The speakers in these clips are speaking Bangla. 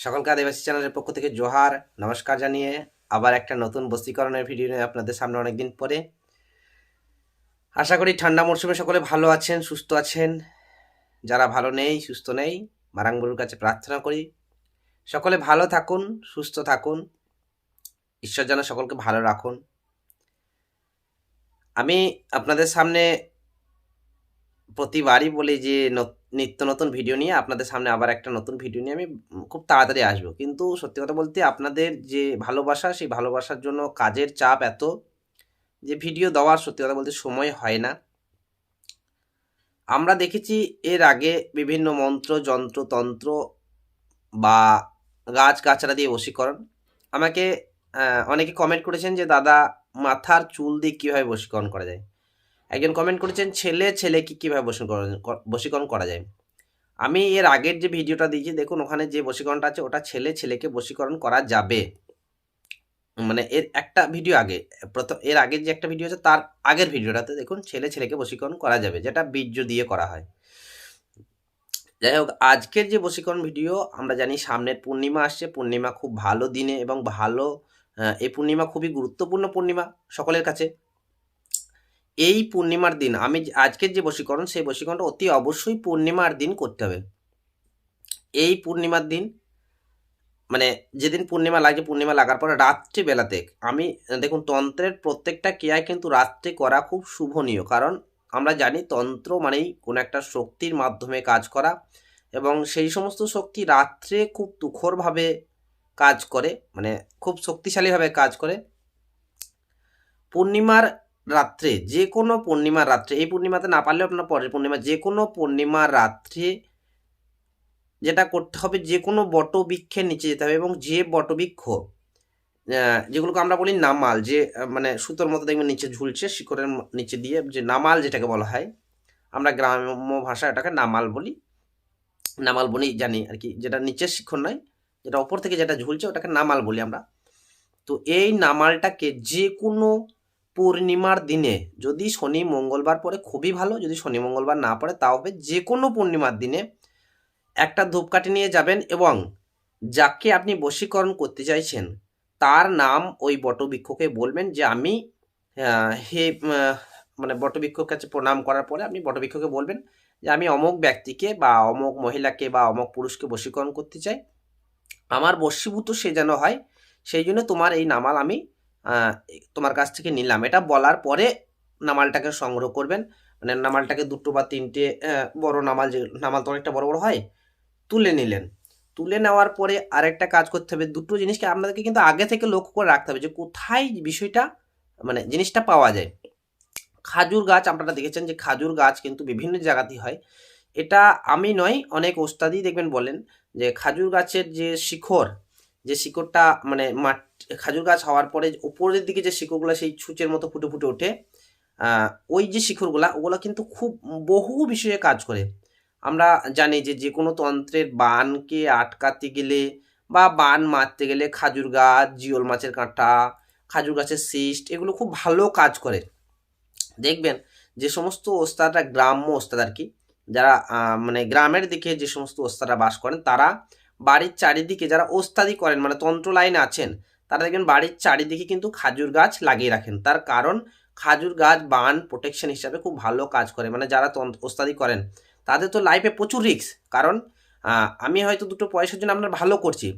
সকলকে আদিবাসী চ্যানেলের পক্ষ থেকে জোহার নমস্কার জানিয়ে আবার একটা নতুন বশীকরণের ভিডিও নিয়ে আপনাদের সামনে অনেকদিন পরে। আশা করি ঠান্ডা মরশুমে সকলে ভালো আছেন, সুস্থ আছেন। যারা ভালো নেই, সুস্থ নেই, মারাংবুরুর কাছে প্রার্থনা করি সকলে ভালো থাকুন, সুস্থ থাকুন, ঈশ্বর যেন সকলকে ভালো রাখুন। আমি আপনাদের সামনে প্রতিবারই বলি যে নিত্য নতুন ভিডিও নিয়ে আপনাদের সামনে আবার একটা নতুন ভিডিও নিয়ে আমি খুব তাড়াতাড়ি আসবো, কিন্তু সত্যি কথা বলতে আপনাদের যে ভালোবাসা, সেই ভালোবাসার জন্য কাজের চাপ এত যে ভিডিও দেওয়ার সত্যি কথা বলতে সময় হয় না। আমরা দেখেছি এর আগে বিভিন্ন মন্ত্র যন্ত্র তন্ত্র বা গাছ গাছড়া দিয়ে বশীকরণ। আমাকে অনেকে কমেন্ট করেছেন যে দাদা মাথার চুল দিয়ে কীভাবে বশীকরণ করা যায়। একজন কমেন্ট করেছেন ছেলে ছেলেকে কীভাবে বশীকরণ করা যায়। আমি এর আগের যে ভিডিওটা দিয়েছি দেখুন, ওখানে যে বশীকরণটা আছে ওটা ছেলে ছেলেকে বশীকরণ করা যাবে। মানে এর একটা ভিডিও আগে, প্রথম এর আগের যে একটা ভিডিও আছে তার আগের ভিডিওটাতে দেখুন ছেলে ছেলেকে বশীকরণ করা যাবে, যেটা বীর্য দিয়ে করা হয়। যাই হোক, আজকের যে বশীকরণ ভিডিও, আমরা জানি সামনের পূর্ণিমা আসছে, পূর্ণিমা খুব ভালো দিনে এবং ভালো, এই পূর্ণিমা খুবই গুরুত্বপূর্ণ পূর্ণিমা সকলের কাছে। এই পূর্ণিমার দিন আমি আজকের যে বশীকরণ, সেই বশীকরণটা অতি অবশ্যই পূর্ণিমার দিন করতে হবে। এই পূর্ণিমার দিন মানে যেদিন পূর্ণিমা লাগে, পূর্ণিমা লাগার পরে রাত্রিবেলাতে আমি দেখুন, তন্ত্রের প্রত্যেকটা ক্রিয়ায় কিন্তু রাত্রে করা খুব শুভনীয়। কারণ আমরা জানি তন্ত্র মানেই কোনো একটা শক্তির মাধ্যমে কাজ করা, এবং সেই সমস্ত শক্তি রাত্রে খুব তুখরভাবে কাজ করে, মানে খুব শক্তিশালীভাবে কাজ করে। পূর্ণিমার রাত্রে, যে কোনো পূর্ণিমার রাত্রে, এই পূর্ণিমাতে না পারলেও আপনার পরের পূর্ণিমা, যে কোনো পূর্ণিমার রাত্রে যেটা করতে হবে, যে কোনো বটবৃক্ষের নিচে যেতে হবে, এবং যে বটবৃক্ষ যেগুলোকে আমরা বলি নামাল, যে মানে সুতোর মতো দেখবেন নিচে ঝুলছে শিকড়ের নিচে দিয়ে, যে নামাল যেটাকে বলা হয়, আমরা গ্রাম্য ভাষা এটাকে নামাল বলি, নামাল বলি জানি আর কি, যেটা নিচের শিকড় নয়, যেটা ওপর থেকে যেটা ঝুলছে ওটাকে নামাল বলি আমরা। তো এই নামালটাকে যে কোনো পূর্ণিমার দিনে, যদি শনি মঙ্গলবার পড়ে খুবই ভালো, যদি শনি মঙ্গলবার না পড়ে তাও হবে, যে কোনো পূর্ণিমার দিনে একটা ধূপকাঠি নিয়ে যাবেন, এবং যাকে আপনি বশীকরণ করতে চাইছেন তার নাম ওই বটবৃক্ষকে বলবেন যে আমি হে মানে বটবৃক্ষর কাছে প্রণাম করার পরে আপনি বটবৃক্ষকে বলবেন যে আমি অমুক ব্যক্তিকে বা অমুক মহিলাকে বা অমুক পুরুষকে বশীকরণ করতে চাই, আমার বশীভূত সে যেন হয়, সেই জন্য তোমার এই নামাল আমি তোমার কাছ থেকে নিলাম। এটা বলার পরে নামালটাকে সংগ্রহ করবেন, মানে নামালটাকে দুটো বা তিনটে বড় নামাল, যে নামাল তো অনেকটা বড় বড় হয়, তুলে নিলেন। তুলে নেওয়ার পরে আরেকটা কাজ করতে হবে, দুটো জিনিসকে আপনাদেরকে কিন্তু আগে থেকে লক্ষ্য করে রাখতে হবে যে কোথায় বিষয়টা, মানে জিনিসটা পাওয়া যায়। খাজুর গাছ আপনারা দেখেছেন যে খাজুর গাছ কিন্তু বিভিন্ন জায়গাতেই হয়। এটা আমি নয়, অনেক ওস্তাদই দেখবেন বলেন যে খাজুর গাছের যে শিকড়, যে শিকড়টা মানে খাজুর গাছ হওয়ার পরে উপরের দিকে যে শিকড়গুলো সেই ছুঁচের মতো ফুটে ফুটে ওঠে, ওই যে শিকড়গুলা, ওগুলো কিন্তু খুব বহু বিষয়ে কাজ করে। আমরা জানি যে যে কোনো তন্ত্রের বানকে আটকাতে গেলে বা বান মারতে গেলে খাজুর গাছ, জিওল মাছের কাঁটা, খাজুর গাছের সিস্ট, এগুলো খুব ভালো কাজ করে। দেখবেন যে সমস্ত ওস্তাদরা গ্রাম্য ওস্তাদ আর কি, যারা মানে গ্রামের দিকে যে সমস্ত ওস্তাদরা বাস করেন, তারা বাড়ির চারিদিকে যারা ওস্তাদি করেন, মানে তন্ত্র লাইনে আছেন, তারা দেখবেন বাড়ির চারিদিকে কিন্তু খাজুর গাছ লাগিয়ে রাখেন। তার কারণ খাজুর গাছ বান প্রোটেকশন হিসাবে খুব ভালো কাজ করে। মানে যারা ওস্তাদি করেন তাদের তো লাইফে প্রচুর রিস্ক, কারণ আমি হয়তো দুটো পয়সার জন্য আপনার ভালো করছি,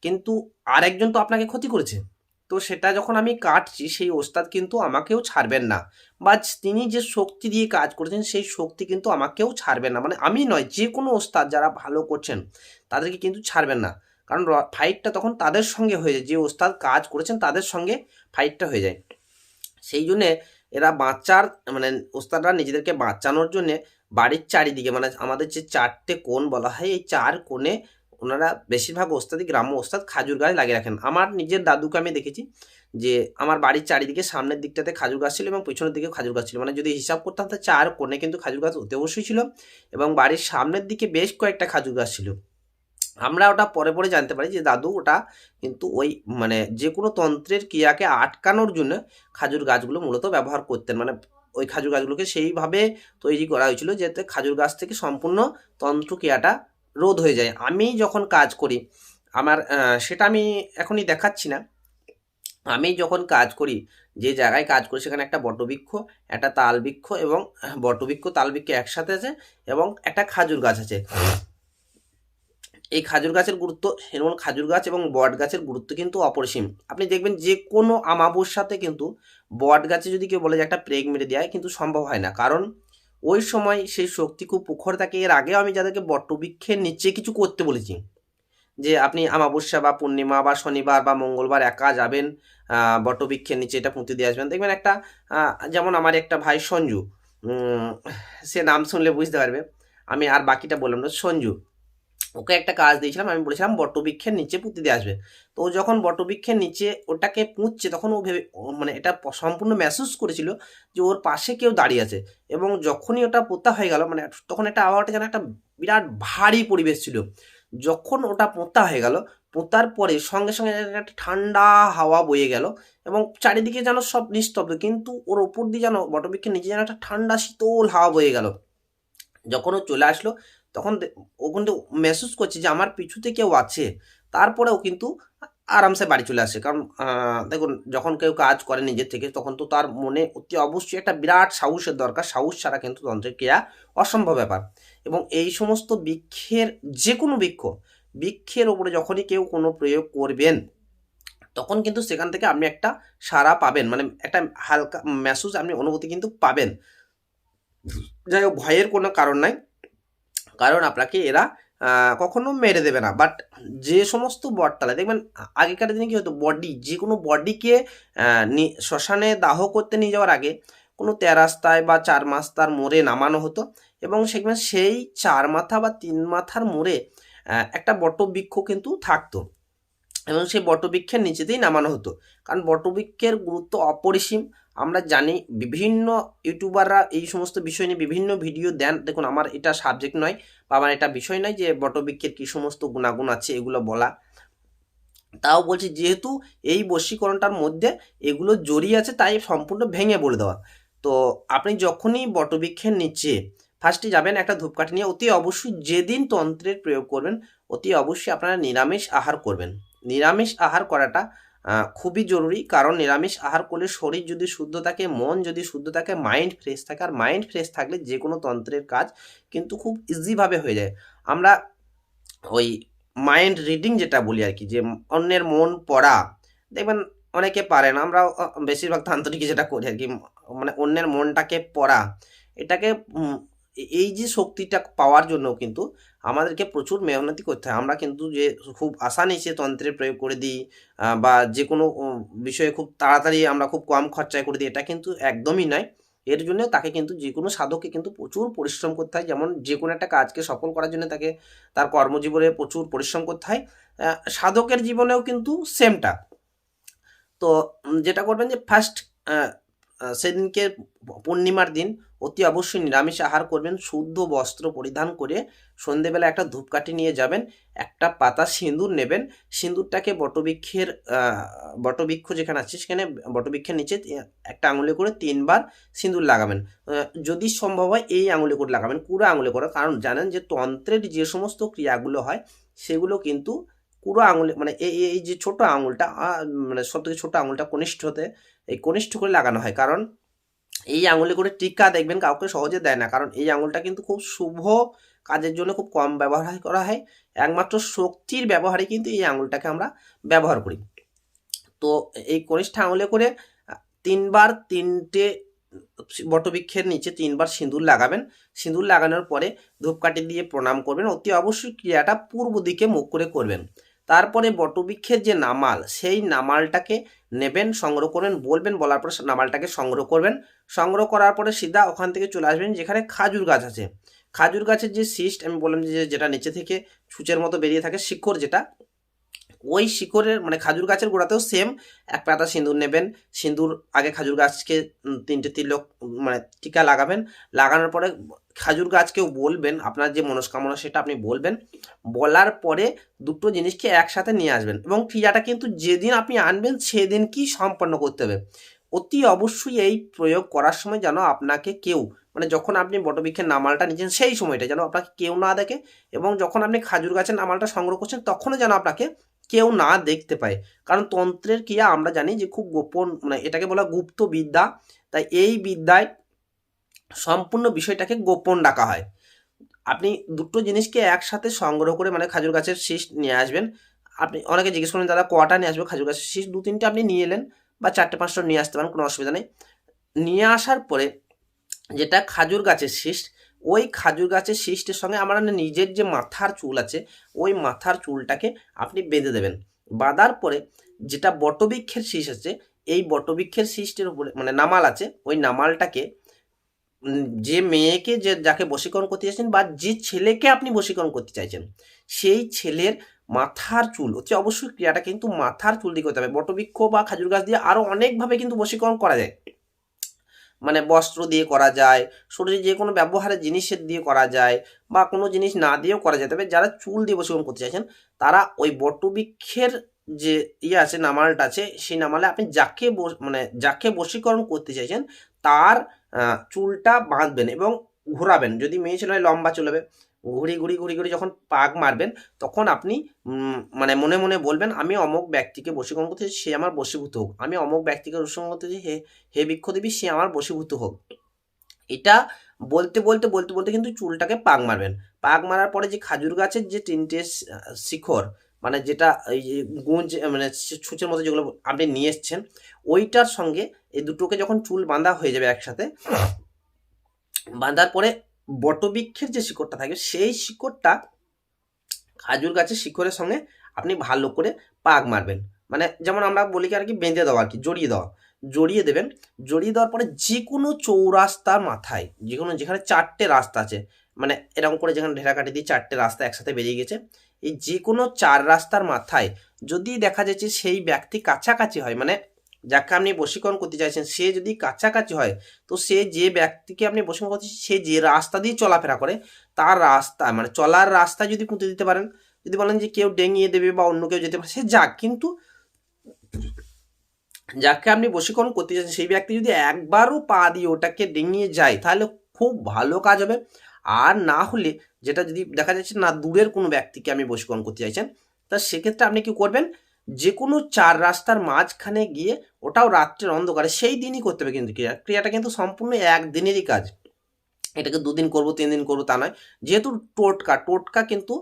কিন্তু আরেকজন তো আপনাকে ক্ষতি করেছে। তো সেটা যখন আমি কাটছি, সেই ওস্তাদ কিন্তু আমাকেও ছাড়বেন না, বা তিনি যে শক্তি দিয়ে কাজ করেছেন সেই শক্তি কিন্তু আমাকেও ছাড়বেন না। মানে আমি নয়, যে কোনো ওস্তাদ যারা ভালো করছেন তাদেরকে কিন্তু ছাড়বেন না, কারণ ফাইটটা তখন তাদের সঙ্গে হয়ে যায়, যে ওস্তাদ কাজ করেছেন তাদের সঙ্গে ফাইটটা হয়ে যায়। সেই জন্যে এরা বাঁচার, মানে ওস্তাদরা নিজেদেরকে বাঁচানোর জন্যে বাড়ির চারিদিকে, মানে আমাদের যে চারটে কোণ বলা হয়, এই চার কোণে ওনারা বেশিরভাগ ওস্তাদি, গ্রাম্য ওস্তাদ খাজুর গাছ লাগিয়ে রাখেন। আমার নিজের দাদুকে আমি দেখেছি যে আমার বাড়ির চারিদিকে সামনের দিকটাতে খাজুর গাছ ছিল এবং পেছনের দিকে খাজুর গাছ ছিল, মানে যদি হিসাব করতাম তাহলে চার কোণে কিন্তু খাজুর গাছ অতি অবশ্যই ছিল, এবং বাড়ির সামনের দিকে বেশ কয়েকটা খাজুর গাছ ছিল। আমরা ওটা পরে পরে জানতে পারি যে দাদু ওটা কিন্তু ওই মানে যে কোনো তন্ত্রের ক্রিয়াকে আটকানোর জন্য খাজুর গাছগুলো মূলত ব্যবহার করতেন। মানে ওই খাজুর গাছগুলোকে সেইভাবে তৈরি করা হয়েছিল যাতে খাজুর গাছ থেকে সম্পূর্ণ তন্ত্র ক্রিয়াটা রোধ হয়ে যায়। আমি যখন কাজ করি, আমার সেটা আমি এখনই দেখাচ্ছি না। আমি যখন কাজ করি, যে জায়গায় কাজ করি সেখানে একটা বটবৃক্ষ, একটা তালবৃক্ষ এবং বটবৃক্ষ তালবৃক্ষ একসাথে আছে এবং একটা খাজুর গাছ আছে। এই খাজুর গাছের গুরুত্ব, যেমন খাজুর গাছ এবং বট গাছের গুরুত্ব কিন্তু অপরিসীম। আপনি দেখবেন যে কোনো আমাবস্যাতে কিন্তু বট গাছে যদি কেউ বলে যে একটা প্রেগ মেরে দেয়, কিন্তু সম্ভব হয় না, কারণ ওই সময় সেই শক্তি খুব প্রখর থাকে। এর আগেও আমি যাদেরকে বটবৃক্ষের নিচে কিছু করতে বলেছি, যে আপনি আমাবস্যা বা পূর্ণিমা বা শনিবার বা মঙ্গলবার একা যাবেন বটবৃক্ষের নিচে, এটা পুঁতে দিয়ে আসবেন। দেখবেন একটা যেমন আমার একটা ভাই সঞ্জু, সে নাম শুনলে বুঝতে পারবে, আমি আর বাকিটা বললাম না। সঞ্জু, ওকে একটা কাজ দিয়েছিলাম, আমি বলেছিলাম বটবৃক্ষের নিচে পুঁতে দিয়ে আসবে। তো ও যখন বটবৃক্ষের নিচে ওটাকে পুঁতছে, তখন ও ভেবে মানে এটা সম্পূর্ণ মেহসুস করেছিল যে ওর পাশে কেউ দাঁড়িয়ে আছে। এবং যখনই ওটা পোঁতা হয়ে গেল, মানে তখন একটা আবহাওয়াটা যেন একটা বিরাট ভারী পরিবেশ ছিল। যখন ওটা পোঁতা হয়ে গেল, পোঁতার পরে সঙ্গে সঙ্গে একটা ঠান্ডা হাওয়া বয়ে গেল এবং চারিদিকে যেন সব নিস্তব্ধ, কিন্তু ওর ওপর দিয়ে যেন বটবৃক্ষের নিচে যেন একটা ঠান্ডা শীতল হাওয়া বয়ে গেল। যখন ও চলে আসলো, তখন ও কিন্তু মেহসুস করছে যে আমার পিছুতে কেউ আছে। তারপরেও কিন্তু আরামসে বাড়ি চলে আসে, কারণ দেখুন, যখন কেউ কাজ করে নিজের থেকে, তখন তো তার মনে অতি অবশ্যই একটা বিরাট সাহসের দরকার। সাহস ছাড়া কিন্তু তন্ত্রের ক্রিয়া অসম্ভব ব্যাপার। এবং এই সমস্ত বৃক্ষের, যে কোনো বৃক্ষের ওপরে যখনই কেউ কোনো প্রয়োগ করবেন, তখন কিন্তু সেখান থেকে আপনি একটা সাড়া পাবেন, মানে একটা হালকা মেহসুস, আপনি অনুভূতি কিন্তু পাবেন। যাই হোক, ভয়ের কোনো কারণ নাই, কারণ আপনাকে এরা কখনো মেরে দেবে না। বাট যে সমস্ত বটতলায় দেখবেন, আগেকার দিনে কী হতো, যে কোনো বডিকে শ্মশানে দাহ করতে নিয়ে যাওয়ার আগে কোনো তেরাস্তায় বা চার মাস্তার মোড়ে নামানো হতো, এবং সেখানে সেই 4 মাথা বা 3 মাথার মোড়ে একটা বটবৃক্ষ কিন্তু থাকতো, এবং সেই বটবৃক্ষের নিচেতেই নামানো হতো। কারণ বটবৃক্ষের গুরুত্ব অপরিসীম। আমরা জানি, বিভিন্ন ইউটিউবাররা এই সমস্ত বিষয় নিয়ে বিভিন্ন ভিডিও দেন। দেখুন, আমার এটা সাবজেক্ট নয় বা আমার এটা বিষয় নয় যে বটবৃক্ষের কী সমস্ত গুণাগুণ আছে এগুলো বলা। তাও বলছি, যেহেতু এই বশীকরণটার মধ্যে এগুলো জড়িয়ে আছে, তাই সম্পূর্ণ ভেঙে বলে দেওয়া। তো আপনি যখনই বটবৃক্ষের নিচে ফার্স্টে যাবেন একটা ধূপকাঠি নিয়ে, অতি অবশ্যই যেদিন তন্ত্রের প্রয়োগ করবেন, অতি অবশ্যই আপনারা নিরামিষ আহার করবেন। নিরামিষ আহার করাটা খুবই জরুরি, কারণ নিরামিষ আহার করলে শরীর যদি শুদ্ধ থাকে, মন যদি শুদ্ধ থাকে, মাইন্ড ফ্রেশ থাকে। আর মাইন্ড ফ্রেশ থাকলে যে কোনো তন্ত্রের কাজ কিন্তু খুব ইজিভাবে হয়ে যায়। আমরা ওই মাইন্ড রিডিং যেটা বলি আর কি, যে অন্যের মন পড়া, দেখবেন অনেকে পারে না। আমরা বেশিরভাগ তান্ত্রিক যেটা করি আর কি, মানে অন্যের মনটাকে পড়া, এটাকে এই যে শক্তিটা পাওয়ার জন্য কিন্তু আমাদেরকে প্রচুর মেহনতি করতে হয়। আমরা কিন্তু যে খুব আসানি সে তন্ত্রের প্রয়োগ করে দিই, বা যে কোনো বিষয়ে খুব তাড়াতাড়ি আমরা খুব কম খরচায় করে দিই, এটা কিন্তু একদমই নয়। এর জন্য তাকে কিন্তু, যে কোনো সাধককে কিন্তু প্রচুর পরিশ্রম করতে হয়। যেমন যে কোনো একটা কাজকে সফল করার জন্য তাকে তার কর্মজীবনে প্রচুর পরিশ্রম করতে হয়, সাধকের জীবনেও কিন্তু সেমটা। তো যেটা করবেন যে ফার্স্ট সেদিনকে, পূর্ণিমার দিন, অতি অবশ্যই নিরামিষ আহার করবেন। শুদ্ধ বস্ত্র পরিধান করে সন্ধেবেলা একটা ধূপকাঠি নিয়ে যাবেন, একটা পাতা সিঁদুর নেবেন। সিঁদুরটাকে বটবৃক্ষ যেখানে আছে সেখানে বটবৃক্ষের নিচে একটা আঙুলে করে 3 বার সিঁদুর লাগাবেন। যদি সম্ভব হয় এই আঙুলে করে লাগাবেন, পুরো আঙুলে করে, কারণ জানেন যে তন্ত্রের যে সমস্ত ক্রিয়াগুলো হয় সেগুলো কিন্তু পুরো আঙুলে, মানে এই যে ছোট আঙুলটা, মানে সব থেকে ছোট আঙুলটা কনিষ্ঠতে, এই কনিষ্ঠ করে লাগানো হয়। কারণ এই আঙুলে করে টিকা দেখবেন কাউকে সহজে দেয় না, কারণ এই আঙুলটা কিন্তু খুব শুভ কাজের জন্য খুব কম ব্যবহার করা হয়। একমাত্র শক্তির ব্যবহারে কিন্তু এই আঙুলটাকে আমরা ব্যবহার করি। তো এই কনিষ্ঠ আঙুলে করে 3 বার 3টে বটবৃক্ষের নিচে 3 বার সিঁদুর লাগাবেন। সিঁদুর লাগানোর পরে ধূপকাঠি দিয়ে প্রণাম করবেন। অতি অবশ্যই ক্রিয়াটা পূর্ব দিকে মুখ করে করবেন। তারপরে বটবৃক্ষের যে নামাল, সেই নামালটাকে নেবেন, সংগ্রহ করবেন, বলবেন, বলার পরে নামালটাকে সংগ্রহ করবেন। সংগ্রহ করার পরে সিধা ওখান থেকে চলে আসবেন যেখানে খাজুর গাছ আছে। খাজুর গাছের যে সিস্ট আমি বললাম, যে যেটা নিচে থেকে সূচের মতো বেরিয়ে থাকে, শিকড় যেটা, ওই শিকড়ের, মানে খাজুর গাছের গোড়াতেও সেম এক পাতা সিঁদুর নেবেন। সিঁদুর আগে খাজুর গাছকে 3টে তিলক, মানে টিকা লাগাবেন। লাগানোর পরে খাজুর গাছকেও বলবেন আপনার যে মনস্কামনা সেটা আপনি বলবেন। বলার পরে দুটো জিনিসকে একসাথে নিয়ে আসবেন, এবং ক্রিয়াটা কিন্তু যেদিন আপনি আনবেন সেদিন কি সম্পন্ন করতে হবে। অতি অবশ্যই এই প্রয়োগ করার সময় যেন আপনাকে কেউ, মানে যখন আপনি বটবৃক্ষের নামালটা নিচ্ছেন সেই সময়টা যেন আপনাকে কেউ না দেখে, এবং যখন আপনি খাজুর গাছের নামালটা সংগ্রহ করছেন তখনও যেন আপনাকে কেউ না দেখতে পায়। কারণ তন্ত্রের ক্রিয়া আমরা জানি যে খুব গোপন, মানে এটাকে বলা গুপ্ত বিদ্যা। তাই এই বিদ্যায় সম্পূর্ণ বিষয়টাকে গোপন রাখা হয়। আপনি দুটো জিনিসকে একসাথে সংগ্রহ করে, মানে খাজুর গাছের শীষ নিয়ে আসবেন। আপনি অনেকে জিজ্ঞেস করেন দাদা কটা নিয়ে আসবো খাজুর গাছের শীষ? 2-3টে আপনি নিয়ে এলেন বা 4-5টা নিয়ে আসতে পারেন, কোনো অসুবিধা নেই। নিয়ে আসার পরে যেটা খাজুর গাছের শীষ, ওই খাজুর গাছের শীষটির সঙ্গে আমার নিজের যে মাথার চুল আছে ওই মাথার চুলটাকে আপনি বেঁধে দেবেন। বাঁধার পরে যেটা বটবৃক্ষের শীষ আছে, এই বটবৃক্ষের শীষটির উপরে মানে নামাল আছে, ওই নামালটাকে যে মেয়েকে যে যাকে বশীকরণ করতে চাইছেন বা যে ছেলেকে আপনি বশীকরণ করতে চাইছেন সেই ছেলের মাথার চুল, অতি অবশ্যই ক্রিয়াটা কিন্তু মাথার চুল দিয়ে করতে হবে। বটবৃক্ষ বা খাজুর গাছ দিয়ে আরও অনেকভাবে কিন্তু বশীকরণ করা যায়, মানে বস্ত্র দিয়ে করা যায়, শরীরে যে কোনো ব্যবহারের জিনিসের দিয়ে করা যায়, বা কোনো জিনিস না দিয়েও করা যায়। তবে যারা চুল দিয়ে বশীকরণ করতে চাইছেন তারা ওই বটবৃক্ষের যে আছে নামালটা আছে, সেই নামালে আপনি মানে যাকে বশীকরণ করতে চাইছেন তার চুলটা বাঁধবেন এবং ঘোরাবেন। যদি মেয়ে ছেলে হয় লম্বা চুল হবে, ঘুরি যখন পাক মারবেন তখন আপনি মানে মনে মনে বলবেন আমি অমুক ব্যক্তিকে বশীকরণ করতে সে আমার বশীভূত হোক, আমি অমুক ব্যক্তিকে বশীকরণ করতে হে হে বৃক্ষদেবী সে আমার বশীভূত হোক। এটা বলতে কিন্তু চুলটাকে পাক মারবেন। পাক মারার পরে যে খাজুর গাছের যে 3টে শিখর, মানে যেটা এই যে গুঁজ মানে ছুঁচের মতো যেগুলো আপনি নিয়ে এসছেন, ওইটার সঙ্গে এই দুটোকে যখন চুল বাঁধা হয়ে যাবে একসাথে, বাঁধার পরে বটবৃক্ষের যে শিকড়টা থাকে সেই শিকড়টা খাজুর গাছের শিকড়ের সঙ্গে আপনি ভালো করে পাক মারবেন। মানে যেমন আমরা বলি কি আর কি বেঁধে দেওয়া আর কি, জড়িয়ে দেবেন। জড়িয়ে দেওয়ার পরে যে কোনো চৌরাস্তার মাথায়, যে কোনো যেখানে 4টে রাস্তা আছে, মানে এরকম করে যেখানে ঢেরাকাঠি দিয়ে 4টে রাস্তা একসাথে বেরিয়ে গেছে, এই যে কোনো 4 রাস্তার মাথায় যদি দেখা যাচ্ছে সেই ব্যক্তি কাছাকাছি হয়, মানে যাকে আপনি বশীকরণ করতে চাইছেন সে যদি কাছাকাছি হয়, তো সে যে ব্যক্তিকে আপনি বশীকরণ করতে সে যে রাস্তা দিয়ে চলাফেরা করে তার রাস্তা মানে চলার রাস্তা যদি পুঁতে দিতে পারেন। যদি বলেন যে কেউ ডেঙিয়ে দেবে বা অন্য কেউ যেতে পারে সে যাক, কিন্তু যাকে আপনি বশীকরণ করতে চাইছেন সেই ব্যক্তি যদি একবারও পা দিয়ে ওটাকে ডিঙিয়ে যায় তাহলে খুব ভালো কাজ হবে। আর না হলে যেটা যদি দেখা যাচ্ছে না দূরের কোনো ব্যক্তিকে আমি বশীকরণ করতে চাইছেন, তা সেক্ষেত্রে আপনি কি করবেন, যে কোনো 4 রাস্তার মাঝখানে গিয়ে, ওটাও রাত্রের অন্ধকারে সেই দিনই করতে হবে, কিন্তু ক্রিয়াটা কিন্তু সম্পূর্ণ একদিনেরই কাজ। এটাকে 2 দিন করবো 3 দিন করবো তা নয়। যেহেতু টোটকা কিন্তু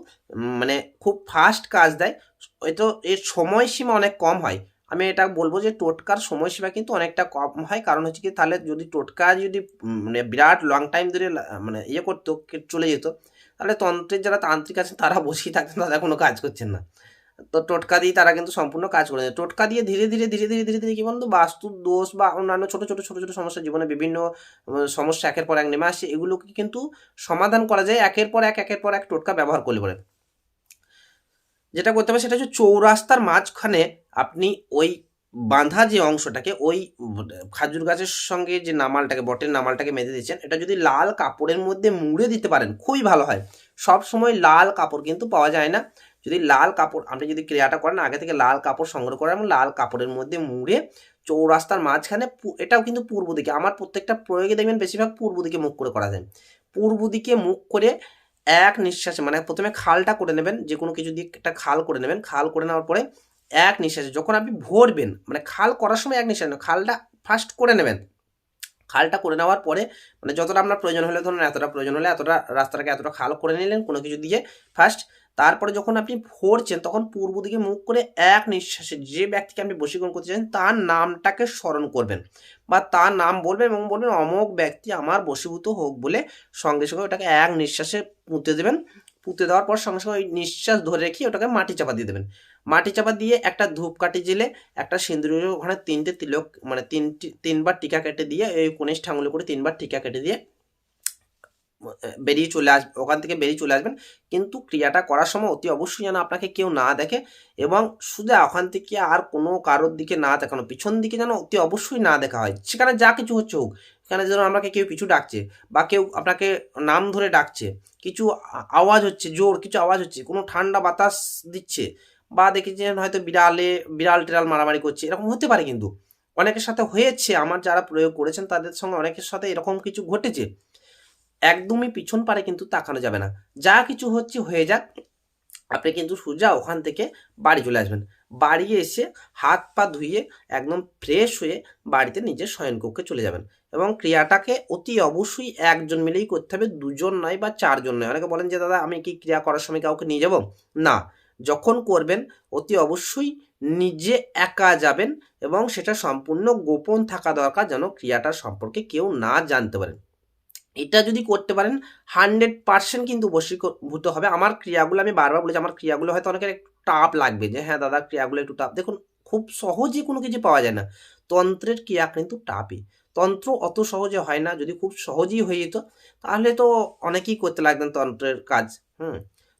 মানে খুব ফাস্ট কাজ দেয়, হয়তো এর সময়সীমা অনেক কম হয়। আমি এটা বলবো যে টোটকার সময়সীমা কিন্তু অনেকটা কম হয়, কারণ হচ্ছে কি তাহলে যদি টোটকা যদি মানে বিরাট লং টাইম ধরে মানে ইয়ে করতো চলে যেত, তাহলে তন্ত্রের যারা তান্ত্রিক আছেন তারা বসেই থাকছেন, তারা কোনো কাজ করছেন না। তো টোটকা দিয়ে তারা কিন্তু সম্পূর্ণ কাজ করে দেয়। টোটকা দিয়ে ধীরে ধীরে কি বলতো বাস্তুর দোষ বা অন্যান্য ছোট ছোট সমস্যা, জীবনে বিভিন্ন সমস্যা একের পর এক নেমে আসে, এগুলোকে কিন্তু সমাধান করা যায় একের পর এক টোটকা ব্যবহার করলে পরে। যেটা করতে হবে সেটা হচ্ছে চৌরাস্তার মাঝখানে আপনি ওই বাঁধা যে অংশটাকে ওই খাজুর গাছের সঙ্গে যে নামালটাকে বটের নামালটাকে বেঁধে দিচ্ছেন, এটা যদি লাল কাপড়ের মধ্যে মুড়ে দিতে পারেন খুবই ভালো হয়। সব সময় লাল কাপড় কিন্তু পাওয়া যায় না, যদি লাল কাপড় আপনি যদি ক্রিয়াটা করেন আগে থেকে লাল কাপড় সংগ্রহ করেন এবং লাল কাপড়ের মধ্যে মুড়ে চৌরাস্তার মাঝখানে, এটাও কিন্তু পূর্ব দিকে, আমার প্রত্যেকটা প্রয়োগে দেখবেন বেশিরভাগ পূর্ব দিকে মুখ করে করা যায়। পূর্ব দিকে মুখ করে এক নিঃশ্বাসে, মানে প্রথমে খালটা করে নেবেন, যে কোনো কিছু দিয়ে একটা খাল করে নেবেন, খাল করে নেওয়ার পরে এক নিঃশ্বাসে যখন আপনি ভরবেন, মানে খাল করার সময় এক নিঃশ্বাসে খালটা ফার্স্ট করে নেবেন। খালটা করে নেওয়ার পরে মানে যতটা আপনার প্রয়োজন হলে, ধরুন এতটা প্রয়োজন হলে এতটা রাস্তাটাকে এতটা খাল করে নিলেন কোনো কিছু দিয়ে ফার্স্ট। তারপরে যখন আপনি ভরছেন তখন পূর্ব দিকে মুখ করে এক নিঃশ্বাসে যে ব্যক্তিকে আপনি বশীকরণ করতে চান তার নামটাকে স্মরণ করবেন বা তার নাম বলবেন এবং বলবেন অমুক ব্যক্তি আমার বশীভূত হোক বলে সঙ্গে সঙ্গে ওটাকে এক নিঃশ্বাসে পুঁতে দেবেন। পুঁতে দেওয়ার পর সঙ্গে সঙ্গে ওই নিঃশ্বাস ধরে রেখে ওটাকে মাটি চাপা দিয়ে দেবেন। মাটি চাপা দিয়ে একটা ধূপকাঠি জেলে একটা সিঁদুরের ওখানে 3টে তিলক মানে 3বার টিকা কেটে দিয়ে এই কনিষ্ঠ আঙুলে করে 3বার টিকা কেটে দিয়ে বেরিয়ে চলে আসবে, ওখান থেকে বেরিয়ে চলে আসবেন। কিন্তু ক্রিয়াটা করার সময় অতি অবশ্যই যেন আপনাকে কেউ না দেখে এবং শুধু ওখান থেকে আর কোনো কারোর দিকে না দেখানো, পিছন দিকে যেন অতি অবশ্যই না দেখা হয়। সেখানে যা কিছু হচ্ছে হোক, সেখানে যেন আমাকে কেউ পিছু ডাকছে বা কেউ আপনাকে নাম ধরে ডাকছে, কিছু আওয়াজ হচ্ছে, জোর কিছু আওয়াজ হচ্ছে, কোনো ঠান্ডা বাতাস দিচ্ছে, বা দেখেছেন হয়তো বিড়াল টিড়াল মারামারি করছে, এরকম হতে পারে। কিন্তু অনেকের সাথে হয়েছে, আমার যারা প্রয়োগ করেছেন তাদের সঙ্গে অনেকের সাথে এরকম কিছু ঘটেছে। একদমই পিছন পারে কিন্তু তাকানো যাবে না, যা কিছু হচ্ছে হয়ে যাক, আপনি কিন্তু সোজা ওখান থেকে বাড়ি চলে আসবেন। বাড়ি এসে হাত পা ধুয়ে একদম ফ্রেশ হয়ে বাড়িতে নিজের শয়নকক্ষে চলে যাবেন এবং ক্রিয়াটাকে অতি অবশ্যই একজন মিলেই করতে হবে, দুজন নয় বা চারজন নয়। অনেকে বলেন যে দাদা আমি কি ক্রিয়া করার সময় কাউকে নিয়ে যাব? না, যখন করবেন অতি অবশ্যই নিজে একা যাবেন এবং সেটা সম্পূর্ণ গোপন থাকা দরকার, যেন ক্রিয়াটার সম্পর্কে কেউ না জানতে পারেন। এটা যদি করতে পারেন 100% কিন্তু বশীভূত হবে। আমার ক্রিয়াগুলো আমি বারবার বলেছি, আমার ক্রিয়াগুলো হয়তো অনেকের একটু টাফ লাগবে যে হ্যাঁ দাদা ক্রিয়াগুলো একটু টাফ। দেখুন, খুব সহজে কোনো কিছু পাওয়া যায় না। তন্ত্রের ক্রিয়া কিন্তু টাফই। তন্ত্র অত সহজে হয় না। যদি খুব সহজেই হয়ে যেত তাহলে তো অনেকেই করতে লাগতেন তন্ত্রের কাজ। হুম,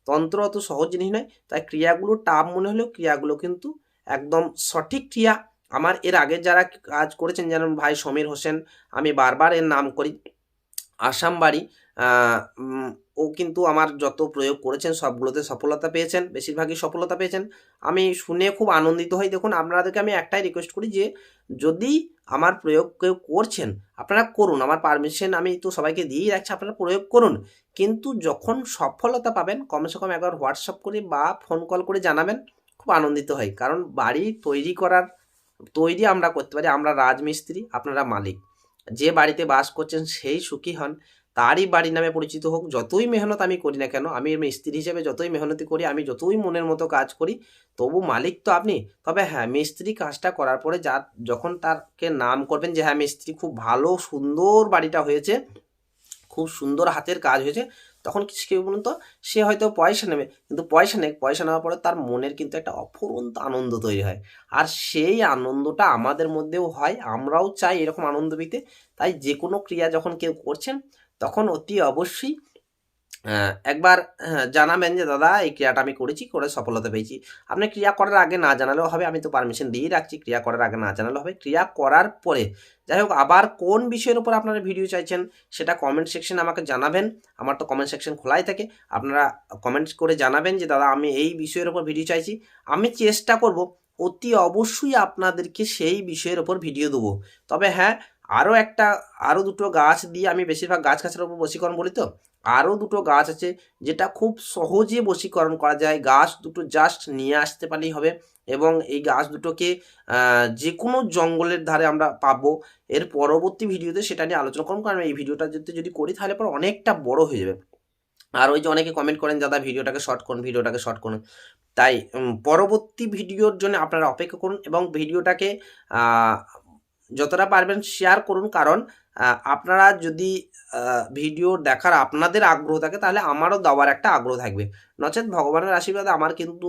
তন্ত্র অত সহজ জিনিস নয়। তাই ক্রিয়াগুলো টাফ মনে হলেও ক্রিয়াগুলো কিন্তু একদম সঠিক ক্রিয়া। আমার এর আগে যারা কাজ করেছেন, যেমন ভাই সমীর হোসেন, আমি বারবার এর নাম করি, আসাম বাড়ি। ও কিন্তু আমার যত প্রয়োগ করেছেন সবগুলোতে সফলতা পেয়েছেন, বেশিরভাগই সফলতা পেয়েছেন। আমি শুনে খুব আনন্দিত হই। দেখুন, আপনাদেরকে আমি একটাই রিকোয়েস্ট করি যে যদি আমার প্রয়োগ কেউ করছেন আপনারা করুন, আমার পারমিশন আমি তো সবাইকে দিয়েই রাখছি, আপনারা প্রয়োগ করুন। কিন্তু যখন সফলতা পাবেন কমসে কম একবার হোয়াটসঅ্যাপ করে বা ফোন কল করে জানাবেন, খুব আনন্দিত হই। কারণ বাড়ি তৈরি আমরা করতে পারি, আমরা রাজমিস্ত্রি, আপনারা মালিক। যে বাড়িতে বাস করছেন সেই সুখী হন, তারই বাড়ি নামে পরিচিত হোক। যতই মেহনত আমি করি না কেন, আমি মিস্ত্রি হিসেবে যতই মেহনতি করি, আমি যতই মনের মতো কাজ করি, তবু মালিক তো আপনি। তবে হ্যাঁ, মিস্ত্রি কাজটা করার পরে যখন তাকে নাম করবেন যে হ্যাঁ মিস্ত্রি খুব ভালো সুন্দর বাড়িটা হয়েছে, খুব সুন্দর হাতের কাজ হয়েছে, তখন কি বলুন তো, সে হয়তো পয়সা নেবে, কিন্তু পয়সা নেওয়ার পরে তার মনের কিন্তু একটা অফুরন্ত আনন্দ তৈরি হয়। আর সেই আনন্দটা আমাদের মধ্যেও হয়, আমরাও চাই এরকম আনন্দ পেতে। তাই যে কোনো ক্রিয়া যখন কেউ করছেন তখন অতি অবশ্যই একবার জানাবেন যে দাদা এই ক্রিয়াটা আমি করেছি, করে সফলতা পেয়েছি। আপনি ক্রিয়া করার আগে না জানালেও হবে, আমি তো পারমিশন দিয়েই রাখছি, ক্রিয়া করার আগে না জানালেও হবে। ক্রিয়া করার পরে যাই হোক, আবার কোন বিষয়ের উপর আপনারা ভিডিও চাইছেন সেটা কমেন্ট সেকশনে আমাকে জানাবেন। আমার তো কমেন্ট সেকশন খোলাই থাকে, আপনারা কমেন্টস করে জানাবেন যে দাদা আমি এই বিষয়ের উপর ভিডিও চাইছি। আমি চেষ্টা করব অতি অবশ্যই আপনাদেরকে সেই বিষয়ের উপর ভিডিও দেবো। তবে হ্যাঁ, আরও দুটো গাছ দিয়ে, আমি বেশিরভাগ গাছের উপর বশীকরণ বলি, তো আরও দুটো গাছ আছে যেটা খুব সহজে বশীকরণ করা যায়। গাছ দুটো জাস্ট নিয়ে আসতে পারলেই হবে এবং এই গাছ দুটোকে যে কোনো জঙ্গলের ধারে আমরা পাবো। এর পরবর্তী ভিডিওতে সেটা নিয়ে আলোচনা করব, কারণ এই ভিডিওটা যদি করি তাহলে পর অনেকটা বড় হয়ে যাবে। আর ওই যে অনেকে কমেন্ট করেন দাদা ভিডিওটাকে শর্ট করুন। তাই পরবর্তী ভিডিওর জন্য আপনারা অপেক্ষা করুন এবং ভিডিওটাকে যতটা পারবেন শেয়ার করুন। কারণ আপনারা যদি ভিডিও দেখার আপনাদের আগ্রহ থাকে তাহলে আমারও দেওয়ার একটা আগ্রহ থাকবে। নচেৎ ভগবানের আশীর্বাদে আমার কিন্তু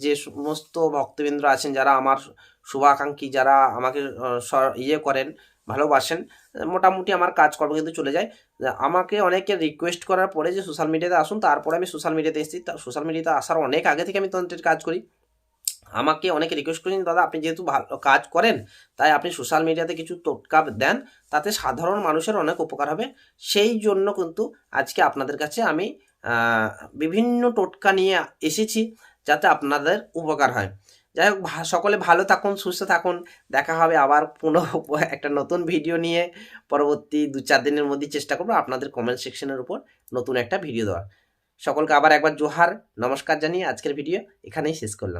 যে সমস্ত ভক্তবৃন্দ আছেন, যারা আমার শুভাকাঙ্ক্ষী, যারা আমাকে করেন, ভালোবাসেন, মোটামুটি আমার কাজকর্ম কিন্তু চলে যায়। আমাকে অনেকে রিকোয়েস্ট করার পরে যে সোশ্যাল মিডিয়াতে আসুন, তারপরে আমি সোশ্যাল মিডিয়াতে এসেছি। সোশ্যাল মিডিয়াতে আসার অনেক আগে থেকে আমি তন্ত্রের কাজ করি। আমাকে অনেকে রিকোয়েস্ট করেছেন দাদা আপনি যেহেতু ভালো কাজ করেন তাই আপনি সোশ্যাল মিডিয়াতে কিছু টোটকা দেন, তাতে সাধারণ মানুষের অনেক উপকার হবে। সেই জন্য কিন্তু আজকে আপনাদের কাছে আমি বিভিন্ন টোটকা নিয়ে এসেছি, যাতে আপনাদের উপকার হয়। যাই হোক, সকলে ভালো থাকুন, সুস্থ থাকুন। দেখা হবে আবার পুনঃ একটা নতুন ভিডিও নিয়ে। পরবর্তী 2-4 দিনের মধ্যেই চেষ্টা করবো আপনাদের কমেন্ট সেকশনের উপর নতুন একটা ভিডিও দেওয়ার। সকলকে আবার একবার জোহার, নমস্কার জানিয়ে আজকের ভিডিও এখানেই শেষ করলাম।